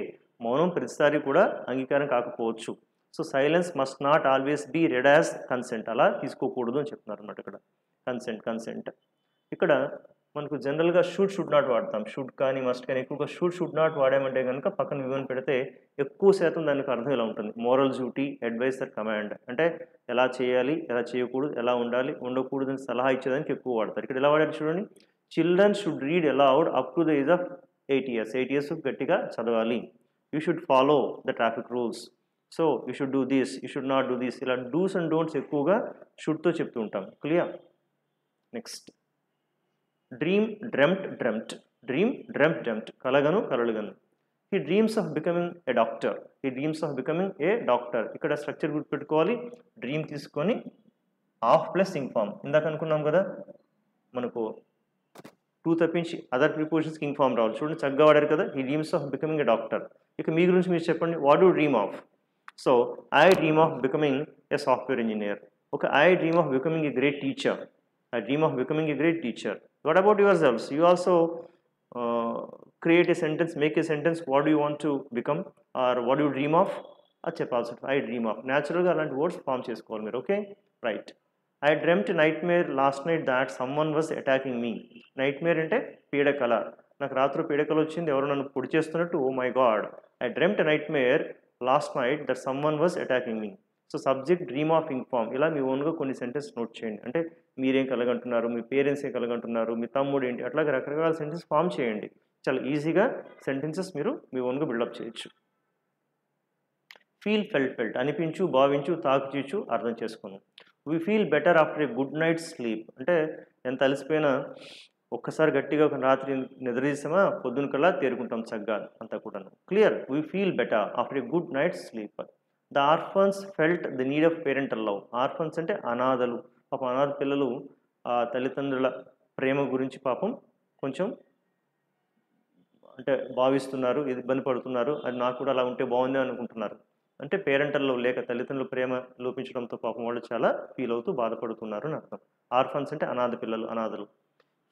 Speaker 1: మౌనం ప్రతిసారి కూడా అంగీకారం కాకపోవచ్చు. So silence must not always be red as consent, అలా తీసుకోకూడదు అని చెప్తున్నారు అన్నమాట ఇక్కడ. కన్సెంట్ ఇక్కడ మనకు జనరల్గా షుడ్ నాట్ వాడతాం. షుడ్ కానీ మస్ట్ కానీ ఎక్కువగా షుడ్ నాట్ వాడామంటే కనుక పక్కన వివరణ పెడితే ఎక్కువ శాతం దానికి అర్థం ఎలా ఉంటుంది, moral duty, advice are command, అంటే ఎలా చేయాలి, ఎలా చేయకూడదు, ఎలా ఉండాలి, ఉండకూడదు అని సలహా ఇచ్చేదానికి ఎక్కువ వాడతారు. ఇక్కడ ఎలా వాడారు చూడండి, children should read aloud up to the age of 8 years. 8 years గట్టిగా చదవాలి. You should follow the traffic rules. So you should do this, you should not do this, ఇలా డూస్ అండ్ డోంట్స్ ఎక్కువగా షుడ్తో చెప్తూ ఉంటాం. క్లియర్? నెక్స్ట్, డ్రీమ్డ్ కలగను, కలలుగను. He dreams of becoming a doctor. ఇక్కడ స్ట్రక్చర్ గుర్తుపెట్టుకోవాలి. డ్రీమ్ తీసుకొని ఆఫ్ ప్లస్ ఇంక్ ఫామ్, ఇందాక అనుకున్నాం కదా మనకు 2 తప్పించి అదర్ ప్రిపోజిషన్స్కి ఇంక్ ఫామ్ రావాలి. చూడండి చక్కగా వాడారు కదా, he dreams of becoming a doctor. ఇక మీ గురించి మీరు చెప్పండి, what do dream of. So I dream of becoming A software engineer. Okay, I dream of becoming a great teacher. I dream of becoming a great teacher. What about yourselves? You also create a sentence, make a sentence. What do you want to become, or what do you dream of? Also, I dream of. Naturally, అలాంటి words form చేసుకోవాలి మీరు. Okay, right. I dreamt nightmare last night that someone was attacking me. Nightmare అంటే పీడకల. నాకు రాత్రి పీడకల వచ్చింది, ఎవరు నన్ను పొడి చేస్తున్నట్టు. Oh my God, I dreamt a nightmare last night that someone was attacking me. So subject dream of ing form. ఇలా మీ ఓన్గా కొన్ని సెంటెన్స్ నోట్ చేయండి. అంటే మీరేం కలగంటున్నారు, మీ పేరెంట్స్ ఏం కలగంటున్నారు, మీ తమ్ముడు ఏంటి, అట్లాగే రకరకాల సెంటెన్స్ ఫామ్ చేయండి. చాలా ఈజీగా సెంటెన్సెస్ మీరు మీ ఓన్గా బిల్డప్ చేయొచ్చు. ఫీల్, ఫెల్ట్ అనిపించు, భావించు, తాకు చేయొచ్చు, అర్థం చేసుకోను. We feel better after a good night sleep. అంటే ఎంత అలసిపోయినా ఒక్కసారి గట్టిగా ఒక రాత్రి నిద్రదీసామా పొద్దున కల్లా తేరుకుంటాం చక్కగా అంతా కూడాను. Clear? We feel better after a good night sleep. The orphans felt the need of parental love. Orphans అంటే అనాథలు. పాపం అనాథ పిల్లలు తల్లిదండ్రుల ప్రేమ గురించి పాపం కొంచెం అంటే భావిస్తున్నారు, ఇబ్బంది పడుతున్నారు. అది నాకు కూడా అలా ఉంటే బాగుంది అనుకుంటున్నారు. అంటే పేరెంటల్ లవ్ లేక తల్లిదండ్రుల ప్రేమ లోపించడంతో పాపం వాళ్ళు చాలా ఫీల్ అవుతూ బాధపడుతున్నారు అని అర్థం. ఆర్ఫన్స్ అంటే అనాథ పిల్లలు, అనాథలు.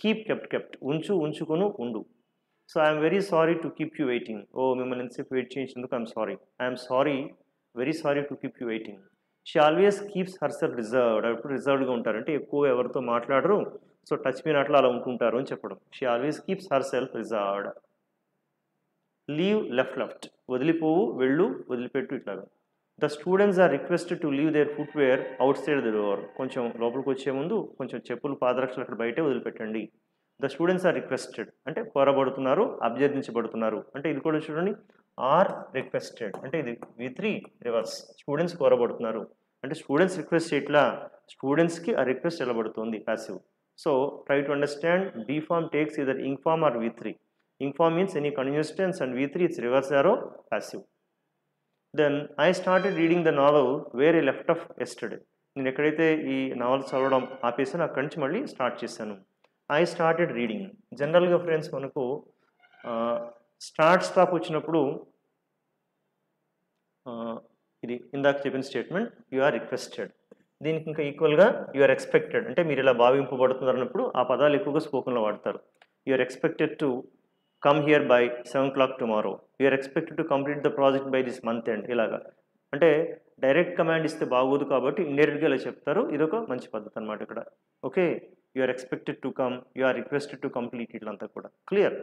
Speaker 1: కీప్, కెప్ట్ ఉంచుకొను, ఉండు. So I'm very sorry to keep you waiting. ఓ మిమ్మల్ని ఎంతసేపు వెయిట్ చేయించినందుకు I'm sorry, very sorry to keep you waiting. She always keeps herself reserved. ఎప్పుడు రిజర్వ్డ్గా ఉంటారు, అంటే ఎక్కువ ఎవరితో మాట్లాడరు, సో టచ్ మీ నాట్లో అలా ఉంటుంటారు అని చెప్పడం. She always keeps herself reserved. Leave left వదిలిపోవు, వెళ్ళు, వదిలిపెట్టు ఇట్లాగా. The students are requested to leave their footwear outside the door. కొంచెం లోపలికి వచ్చే ముందు కొంచెం చెప్పులు పాదరక్షలు అక్కడ బయటే వదిలిపెట్టండి. ద స్టూడెంట్స్ ఆర్ రిక్వెస్టెడ్ అంటే కోరబడుతున్నారు, అభ్యర్థించబడుతున్నారు. అంటే ఇది కూడా చూడండి, ఆర్ రిక్వెస్టెడ్ అంటే ఇది V3 రివర్స్. స్టూడెంట్స్ కోరబడుతున్నారు అంటే స్టూడెంట్స్ రిక్వెస్ట్ చేయట్లా, స్టూడెంట్స్కి ఆ రిక్వెస్ట్ వెళ్ళబడుతుంది passive. So try to understand be form takes either ing form or V3. Ing form means any continuous tense and V3 it's reverse arrow passive. Then I started reading the novel where I left off yesterday. నేను ఎక్కడైతే ఈ novel చదవడం ఆపేసాను అక్కడి నుంచి మళ్ళీ start చేశాను. I started reading. జనరల్గా friends మనకు స్టార్ట్ స్టాప్ వచ్చినప్పుడు ఇది ఇందాక చెప్పిన స్టేట్మెంట్ యు ఆర్ రిక్వెస్టెడ్. దీనికి ఇంకా ఈక్వల్గా యు ఆర్ ఎక్స్పెక్టెడ్ అంటే మీరు ఇలా భావింపబడుతున్నారు అన్నప్పుడు ఆ పదాలు ఎక్కువగా స్పోకన్లో వాడతారు. You are expected to come here by 7 o'clock tomorrow. You are expected to complete the project by this month end. ఇలాగా అంటే డైరెక్ట్ కమాండ్ ఇస్తే బాగోదు కాబట్టి ఇండైరెక్ట్గా ఇలా చెప్తారు. ఇదొక మంచి పద్ధతి అనమాట ఇక్కడ. Okay, you are expected to come, you are requested to complete, ఇట్లంతా కూడా క్లియర్.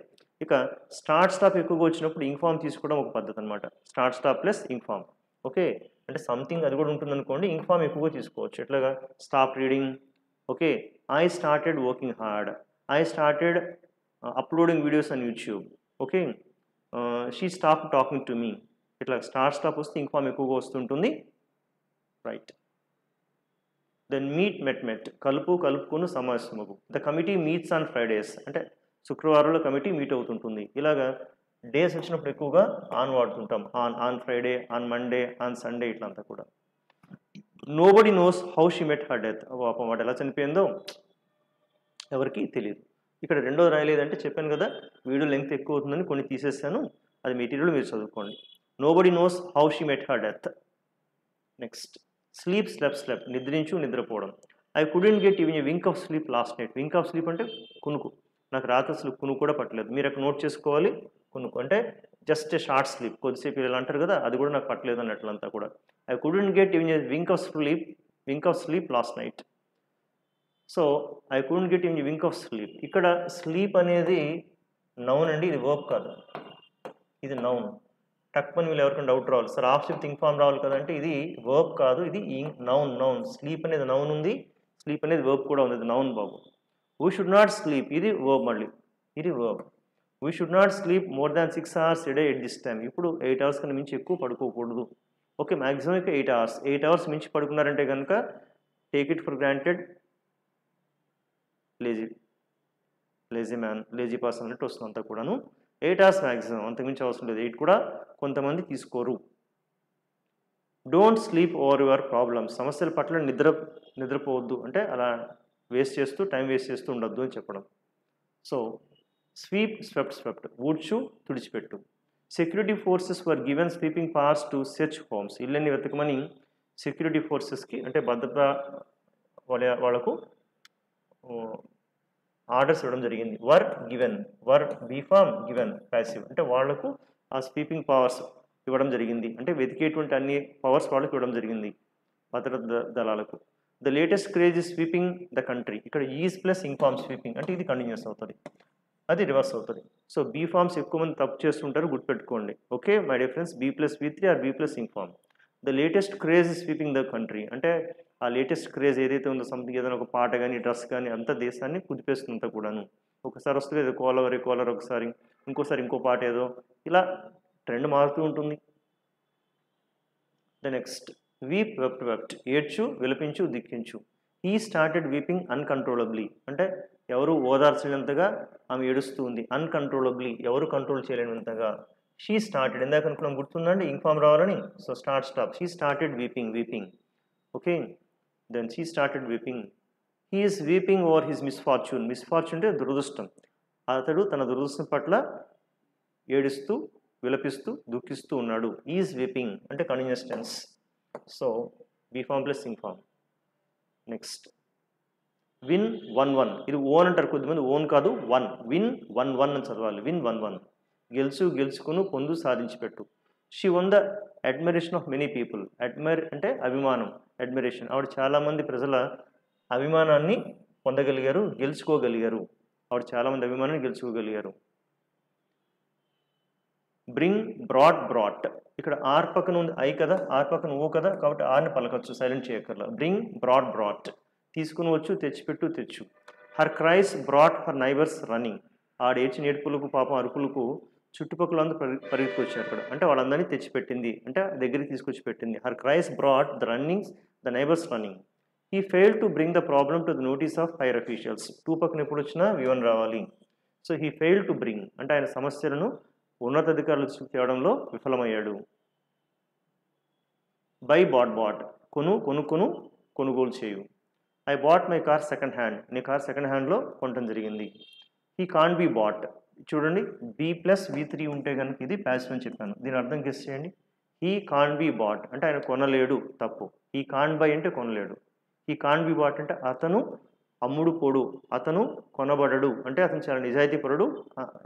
Speaker 1: ఇక స్టార్ట్ స్టాప్ ఎక్కువగా వచ్చినప్పుడు ఇంగ్ ఫార్మ్ తీసుకోవడం ఒక పద్ధతి అనమాట. Start stop plus ing form. Okay, అంటే సంథింగ్ అది కూడా ఉంటుంది అనుకోండి, ఇంగ్ ఫార్మ్ ఎక్కువగా తీసుకోవచ్చు. ఎట్లాగా stop reading. Okay, I started working hard, I started uploading videos on YouTube. Okay, she stop talking to me. ఇట్లా స్టార్ట్ స్టాప్ వస్తే ఇంగ్ ఫార్మ్ ఎక్కువగా వస్తుంటుంది. రైట్. దెన్ మీట్ మెట్ కలుపుకును సమావేశమగు. The committee meets on Fridays అంటే శుక్రవారంలో committee meet అవుతుంటుంది. ఇలాగా డేస్ వచ్చినప్పుడు ఎక్కువగా on వాడుతుంటాం. On Friday, on Monday, on Sunday, ఇట్లంతా కూడా. Nobody knows how she met her death. పాపం వాడు ఎలా చనిపోయిందో ఎవరికి తెలియదు. ఇక్కడ రెండోది రాయలేదంటే చెప్పాను కదా, వీడియో లెంగ్త్ ఎక్కువ అవుతుందని కొన్ని తీసేసాను. అది మెటీరియల్ మీరు చదువుకోండి. Nobody knows how she met her death. Next slept నిద్రించు, నిద్రపోవడం. I couldn't get even a wink of sleep last night. Wink of sleep అంటే కునుకు. నాకు రాత్రి అసలు కునుకు కూడా పట్టలేదు. మీరు అక్కడ నోట్ చేసుకోవాలి. కునుకు అంటే జస్ట్ షార్ట్ స్లీప్, కొద్దిసేపు ఇలా అంటారు కదా, అది కూడా నాకు పట్టలేదు అన్నట్లంతా కూడా. I couldn't get even a wink of sleep last night. So I couldn't get even a wink of sleep. ఇక్కడ స్లీప్ అనేది నౌన్ అండి, ఇది వర్బ్ కాదు, ఇది నౌన్. టక్మని వీళ్ళు ఎవరికైనా డౌట్ రావాలి, సార్ ఆఫ్ చెప్తే ఇంగ్ ఫార్మ్ రావాలి కదంటే ఇది వర్బ్ కాదు, ఇది నౌన్. స్లీప్ అనేది నౌన్ ఉంది, స్లీప్ అనేది వర్బ్ కూడా ఉంది, ఇది noun Babu. We should not sleep, ఇది వర్బ్, మళ్ళీ ఇది verb. We should not sleep more than 6 hours a day at this time. ఇప్పుడు 8 hours కన్నా మించి ఎక్కువ పడుకోకూడదు. ఓకే, మ్యాక్సిమం ఇక 8 hours. 8 hours మించి పడుకున్నారంటే కనుక take it for granted, lazy man, lazy person అన్నట్టు వస్తుంది అంతా కూడాను. 8 hours మ్యాక్సిమం, అంతకుమించి అవసరం లేదు. 8 కూడా కొంతమంది తీసుకోరు. Don't sleep over your problems. సమస్యల పట్ల నిద్రపోవద్దు అంటే అలా టైం వేస్ట్ చేస్తూ ఉండొద్దు అని చెప్పడం. సో స్వెప్ట్ ఊడ్చు, తుడిచిపెట్టు. Security forces were given sweeping powers to search homes. ఇళ్ళని వెతకమని సెక్యూరిటీ ఫోర్సెస్కి అంటే భద్రతా వాళ్ళకు ఆర్డర్స్ ఇవ్వడం జరిగింది. వర్ బీఫామ్ గివెన్ ప్యాసివ్ అంటే వాళ్లకు ఆ స్వీపింగ్ పవర్స్ ఇవ్వడం జరిగింది. అంటే వెతికేటువంటి అన్ని పవర్స్ వాళ్ళకి ఇవ్వడం జరిగింది భద్రతా దళాలకు. The latest craze is sweeping the country. ఇక్కడ is plus ing form sweeping అంటే ఇది కంటిన్యూస్ అవుతుంది, అది రివర్స్ అవుతుంది. సో బీ ఫార్మ్స్ ఎక్కువ మంది తప్పు చేస్తుంటారు, గుర్తుపెట్టుకోండి. Okay my dear friends, be plus V3 or be plus ing form. The latest craze is sweeping the country అంటే ఆ లేటెస్ట్ క్రేజ్ ఏదైతే ఉందో, సంథింగ్ ఏదైనా ఒక పాట కానీ డ్రెస్ కానీ అంత దేశాన్ని కుదిపేస్తుందంతా కూడాను. ఒకసారి వస్తుంది ఏదో కోలర్, ఒకసారి ఇంకోసారి ఇంకో పాట ఏదో, ఇలా ట్రెండ్ మారుతూ ఉంటుంది. ద నెక్స్ట్ వీప్ వెప్ట్ ఏడ్చు, విలపించు, దిక్కించు. హీ స్టార్టెడ్ వీపింగ్ అన్కంట్రోలబ్లీ అంటే ఎవరు ఓదార్చినంతగా ఆమె ఏడుస్తూ ఉంది. అన్కంట్రోలబ్లీ ఎవరు కంట్రోల్ చేయలేనంతగా. షీ స్టార్టెడ్ ఇందాక అనుకున్నాం, గుర్తుందండి ఇంగ్ ఫార్మ్ రావాలని. So stop. She started weeping. Okay, then she started weeping. He is weeping over his misfortune అంటే దురదృష్టం. అతడు తన దురదృష్టం పట్ల ఏడుస్తూ, విలపిస్తూ, దుఃఖిస్తూ ఉన్నాడు. ఈజ్ వీపింగ్ అంటే continuous tense. So be form plus ing form. Next win 1-1. ఇది ఓన్ అంటారు కొద్దిమంది, ఓన్ కాదు విన్ 1-1 అని చదవాలి. విన్ 1-1 గెలుచుకును, పొందు, సాధించి పెట్టు. She won the admiration of many people. Admire అంటే అభిమానం, అడ్మిరేషన్. ఆవిడ చాలామంది ప్రజల అభిమానాన్ని బ్రింగ్, బ్రాట్, బ్రాట్. ఇక్కడ ఆర్ పక్కన ఉంది ఐ కదా, ఆర్ పక్కన ఓ కదా, కాబట్టి ఆర్ని పలకొచ్చు, సైలెంట్ చేయక్కర్లా. Bring, brought, brought. తీసుకుని వచ్చు, తెచ్చిపెట్టు, తెచ్చు. Her cries brought her neighbours running. ఆడేడ్చిన ఏడుపులకు పాపం అరుపులకు చుట్టుపక్కల అందరూ పరిగెత్తుకొచ్చారు అక్కడ. అంటే వాళ్ళందరినీ తెచ్చిపెట్టింది, అంటే దగ్గరికి తీసుకొచ్చి పెట్టింది. Her cries brought the runnings the neighbours running. He fail to bring the problem to the notice of higher officials. To పక్కన ఎప్పుడు వచ్చినా V1 రావాలి. So he fail to bring అంటే ఆయన సమస్యలను ఉన్నతాధికారులు తేవడంలో విఫలమయ్యాడు. Buy, bought, bought. కొను, కొనుక్కొను, కొనుగోలు చేయు. I bought my car second hand. నీ కార్ సెకండ్ హ్యాండ్లో కొనడం జరిగింది. He can't be bought. చూడండి, B+V3 ఉంటే కనుక ఇది ప్యాసివ్ అని చెప్పాను. దీని అర్థం గెస్ చేయండి. హీ కాంట్ బీ బాట్ అంటే ఆయన కొనలేడు, తప్పు. హీ కాంట్ బై అంటే కొనలేడు. హీ కాంట్ బీ బాట్ అంటే అతను అమ్ముడు పోడు, అతను కొనబడడు అంటే అతను చాలా నిజాయితీపరుడు,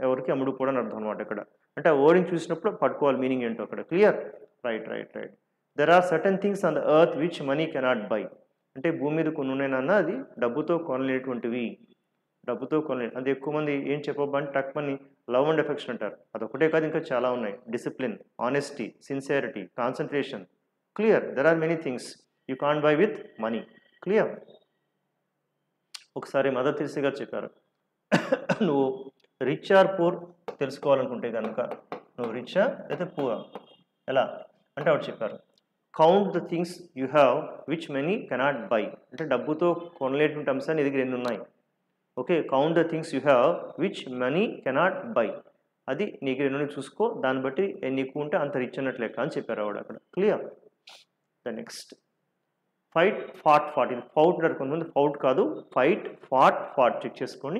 Speaker 1: ఎవరికి అమ్ముడు పోడు అని అర్థం అనమాట ఇక్కడ. అంటే ఆ వర్డింగ్ చూసినప్పుడు పట్టుకోవాలి మీనింగ్ ఏంటో అక్కడ. Clear? Right right right. There are certain things on the earth which money cannot buy. అంటే భూమి మీద కొన్ని ఉన్నాయన్నా అది డబ్బుతో కొనలేటువంటివి, డబ్బుతో కొనలేదు. అది ఎక్కువ మంది ఏం చెప్పబని టక్మని లవ్ అండ్ ఎఫెక్షన్ అంటారు. అదొకటే కాదు, ఇంకా చాలా ఉన్నాయి. Discipline, honesty, sincerity, concentration. Clear? There are many things you can't buy with money. Clear? ఒకసారి మదర్ తెరిసా గారు చెప్పారు, నువ్వు రిచ్ ఆర్ పూర్ తెలుసుకోవాలనుకుంటే కనుక నువ్వు రిచా లేదా పూర్ ఎలా అంటే ఆవిడ చెప్పారు, count the things you have which money cannot buy. అంటే డబ్బుతో కొనలేటువంటి అంశాన్ని నీ దగ్గర ఎన్ని ఉన్నాయి. Okay, count the things you have which money cannot by. అది నీకు ఎన్ని చూసుకో, దాన్ని బట్టి ఎన్ని ఎక్కువ ఉంటే అంత రిచ్ అన్నట్లు లెక్క అని చెప్పారు ఆవిడ అక్కడ. Clear? The next fight, fought, fought. ఇది ఫౌట్ అంటారు కొంతమంది, ఫౌట్ కాదు, ఫైట్, ఫాట్, ఫాట్. చెక్ చేసుకొని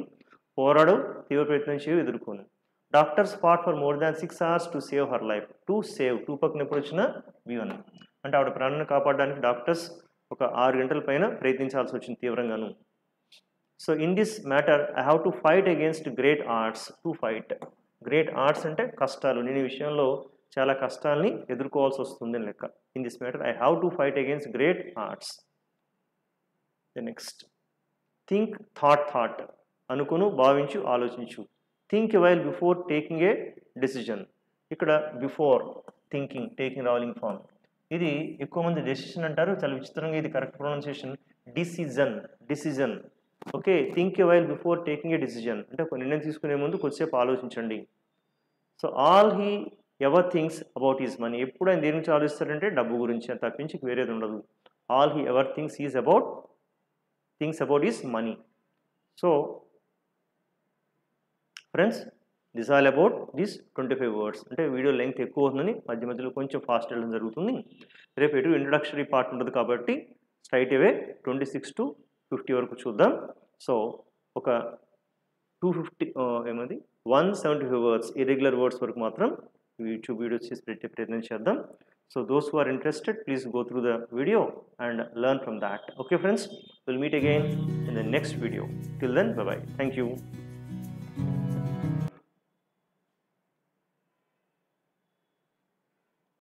Speaker 1: పోరాడు, తీవ్ర ప్రయత్నం చేయు, ఎదుర్కొని. Doctors fought for more than 6 hours to save her life. To save, two పక్కన ఎప్పుడు వచ్చినా V1 అంటే ఆవిడ ప్రాణాన్ని కాపాడడానికి డాక్టర్స్ ఒక 6 గంటల పైన ప్రయత్నించాల్సి వచ్చింది తీవ్రంగాను. So in this matter I have to fight against great odds. To fight, great odds అంటే కష్టాలు. నేను ఈ విషయంలో చాలా కష్టాలని ఎదుర్కోవాల్సి వస్తుంది అని లెక్క. In this matter I have to fight against great odds. The next think, thought, thought. అనుకును, భావించు, ఆలోచించు. Think while before taking a decision. ఇక్కడ బిఫోర్ థింకింగ్, టేకింగ్ రావలింగ్ ఫామ్. ఇది ఎక్కువ మంది డెసిషన్ అంటారు, చాలా విచిత్రంగా ఇది correct pronunciation decision, decision. Okay, think while before taking a decision అంటే ఒక నిర్ణయం తీసుకునే ముందు కొద్దిసేపు ఆలోచించండి. So all he ever thinks about is money. ఎప్పుడు ఆయన దేని గురించి ఆలోచిస్తాడంటే డబ్బు గురించి, అని తప్పించి వేరేది ఉండదు. All he ever things is about, things about is money. So friends, this all about this 25 words. అంటే వీడియో లెంగ్త్ ఎక్కువ అవుతుందని మధ్య మధ్యలో కొంచెం ఫాస్ట్ వెళ్ళడం జరుగుతుంది. రేపు ఎటు ఇంట్రడక్షరీ పార్ట్ ఉంటుంది కాబట్టి స్ట్రైట్ అవే 26 to 50 వరకు చూద్దాం. సో ఒక 175 words ఇర్రెగ్యులర్ వర్డ్స్ వరకు మాత్రం యూట్యూబ్ వీడియోస్ చేసి పెట్టే ప్రయత్నం చేద్దాం. So those who are interested, please go through the video and learn from that. Okay friends, we'll meet again in the next video. Till then, bye bye. Thank you.